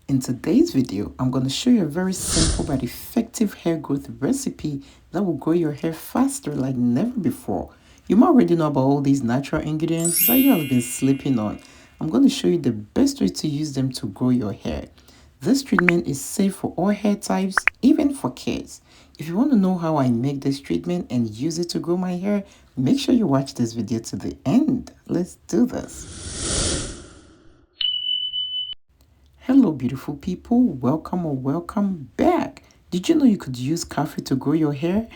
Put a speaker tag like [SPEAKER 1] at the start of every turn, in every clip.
[SPEAKER 1] In today's video, I'm going to show you a very simple but effective hair growth recipe that will grow your hair faster like never before. You might already know about all these natural ingredients that you have been sleeping on. I'm going to show you the best way to use them to grow your hair. This treatment is safe for all hair types, even for kids. If you want to know how I make this treatment and use it to grow my hair, make sure you watch this video to the end. Let's do this. Hello beautiful people, welcome or welcome back. Did you know you could use coffee to grow your hair?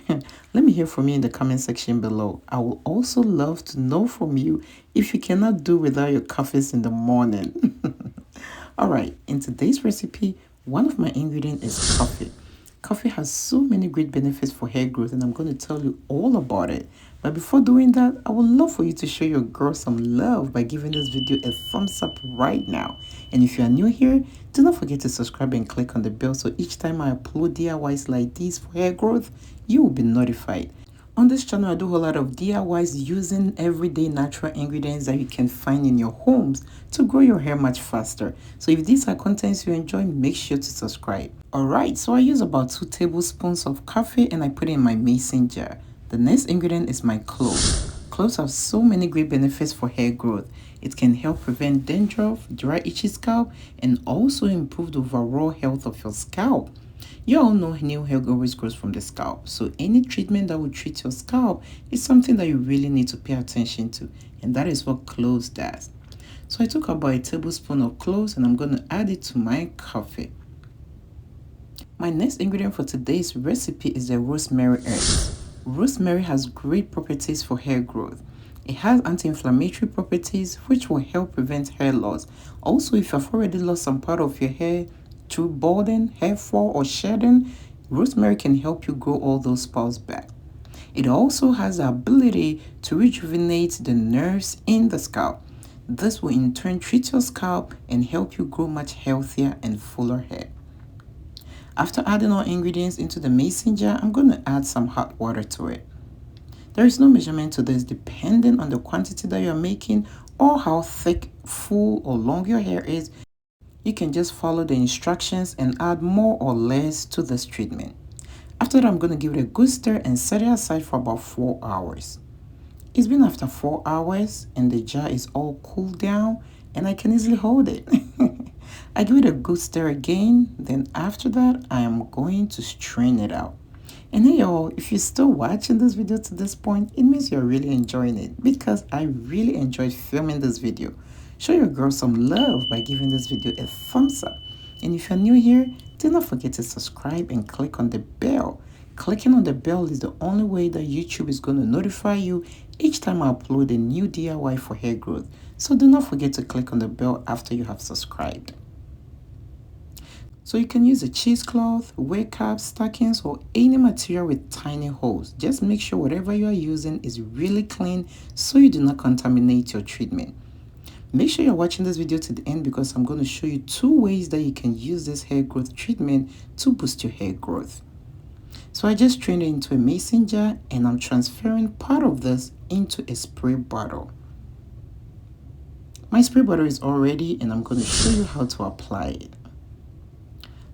[SPEAKER 1] Let me hear from you in the comment section below. I will also love to know from you if you cannot do without your coffees in the morning. Alright, in today's recipe, one of my ingredients is coffee. Coffee has so many great benefits for hair growth and I'm going to tell you all about it. But before doing that, I would love for you to show your girl some love by giving this video a thumbs up right now. And if you are new here, do not forget to subscribe and click on the bell so each time I upload DIYs like these for hair growth, you will be notified. On this channel, I do a lot of DIYs using everyday natural ingredients that you can find in your homes to grow your hair much faster. So if these are contents you enjoy, make sure to subscribe. Alright, so I use about 2 tablespoons of coffee and I put it in my mason jar. The next ingredient is my cloves. Cloves have so many great benefits for hair growth. It can help prevent dandruff, dry itchy scalp, and also improve the overall health of your scalp. You all know new hair always grows from the scalp, so any treatment that will treat your scalp is something that you really need to pay attention to, and that is what cloves does. So I took about a tablespoon of cloves and I'm going to add it to my coffee. My next ingredient for today's recipe is the rosemary herb. Rosemary has great properties for hair growth. It has anti-inflammatory properties which will help prevent hair loss. Also, if you've already lost some part of your hair through balding, hair fall, or shedding, rosemary can help you grow all those sprouts back. It also has the ability to rejuvenate the nerves in the scalp. This will in turn treat your scalp and help you grow much healthier and fuller hair. After adding all ingredients into the mason jar, I'm going to add some hot water to it. There is no measurement to this depending on the quantity that you're making or how thick, full, or long your hair is. You can just follow the instructions and add more or less to this treatment. After that, I'm going to give it a good stir and set it aside for about 4 hours. It's been after 4 hours and the jar is all cooled down and I can easily hold it. I give it a good stir again, then after that, I am going to strain it out. And hey y'all, if you're still watching this video to this point, it means you're really enjoying it because I really enjoyed filming this video. Show your girl some love by giving this video a thumbs up. And if you're new here, do not forget to subscribe and click on the bell. Clicking on the bell is the only way that YouTube is going to notify you each time I upload a new DIY for hair growth. So do not forget to click on the bell after you have subscribed. So you can use a cheesecloth, wig caps, stockings, or any material with tiny holes. Just make sure whatever you are using is really clean so you do not contaminate your treatment. Make sure you're watching this video to the end because I'm going to show you 2 ways that you can use this hair growth treatment to boost your hair growth. So I just strained it into a mason jar and I'm transferring part of this into a spray bottle. My spray bottle is all ready and I'm going to show you how to apply it.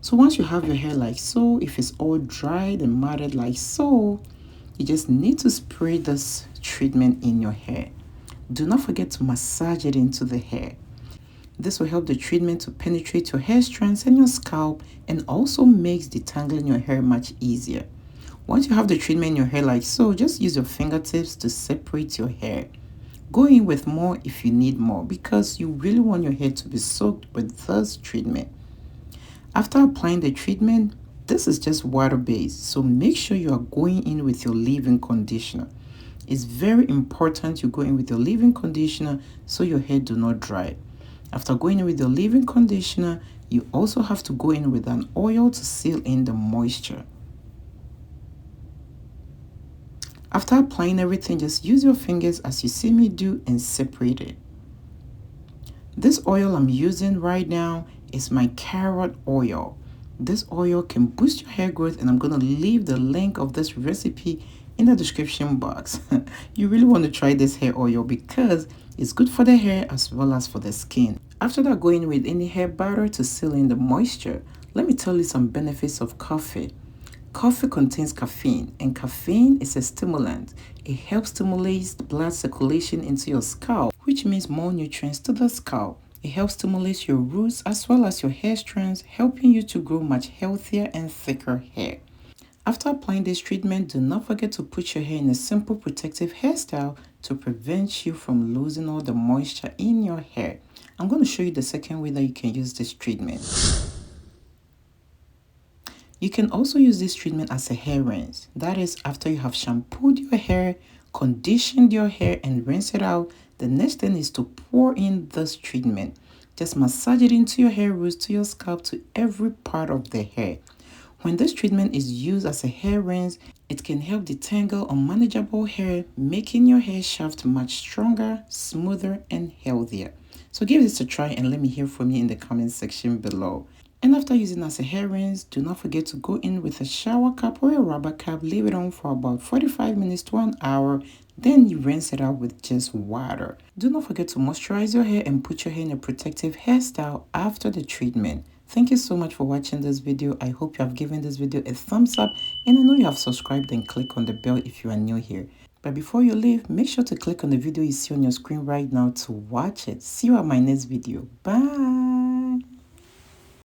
[SPEAKER 1] So once you have your hair like so, if it's all dried and matted like so, you just need to spray this treatment in your hair. Do not forget to massage it into the hair. This will help the treatment to penetrate your hair strands and your scalp and also makes detangling your hair much easier. Once you have the treatment in your hair like so, just use your fingertips to separate your hair. Go in with more if you need more because you really want your hair to be soaked with this treatment. After applying the treatment, this is just water-based, so make sure you are going in with your leave-in conditioner. It's very important you go in with your leave-in conditioner so your hair do not dry. After going in with your leave-in conditioner, you also have to go in with an oil to seal in the moisture. After applying everything, just use your fingers as you see me do and separate it. This oil I'm using right now is my carrot oil. This oil can boost your hair growth and I'm going to leave the link of this recipe in the description box. You really want to try this hair oil because it's good for the hair as well as for the skin. After that, go in with any hair butter to seal in the moisture. Let me tell you some benefits of coffee. Coffee contains caffeine, and caffeine is a stimulant. It helps stimulate blood circulation into your scalp, which means more nutrients to the scalp. It helps stimulate your roots as well as your hair strands, helping you to grow much healthier and thicker hair. After applying this treatment, do not forget to put your hair in a simple protective hairstyle to prevent you from losing all the moisture in your hair. I'm going to show you the second way that you can use this treatment. You can also use this treatment as a hair rinse. That is, after you have shampooed your hair, conditioned your hair, and rinsed it out, the next thing is to pour in this treatment. Just massage it into your hair roots, to your scalp, to every part of the hair. When this treatment is used as a hair rinse, it can help detangle unmanageable hair, making your hair shaft much stronger, smoother, and healthier. So give this a try and let me hear from you in the comment section below. And after using as a hair rinse, do not forget to go in with a shower cap or a rubber cap, leave it on for about 45 minutes to an hour, then you rinse it out with just water. Do not forget to moisturize your hair and put your hair in a protective hairstyle after the treatment. Thank you so much for watching this video. I hope you have given this video a thumbs up, and I know you have subscribed and click on the bell if you are new here. But before you leave, make sure to click on the video you see on your screen right now to watch it. See you at my next video. Bye.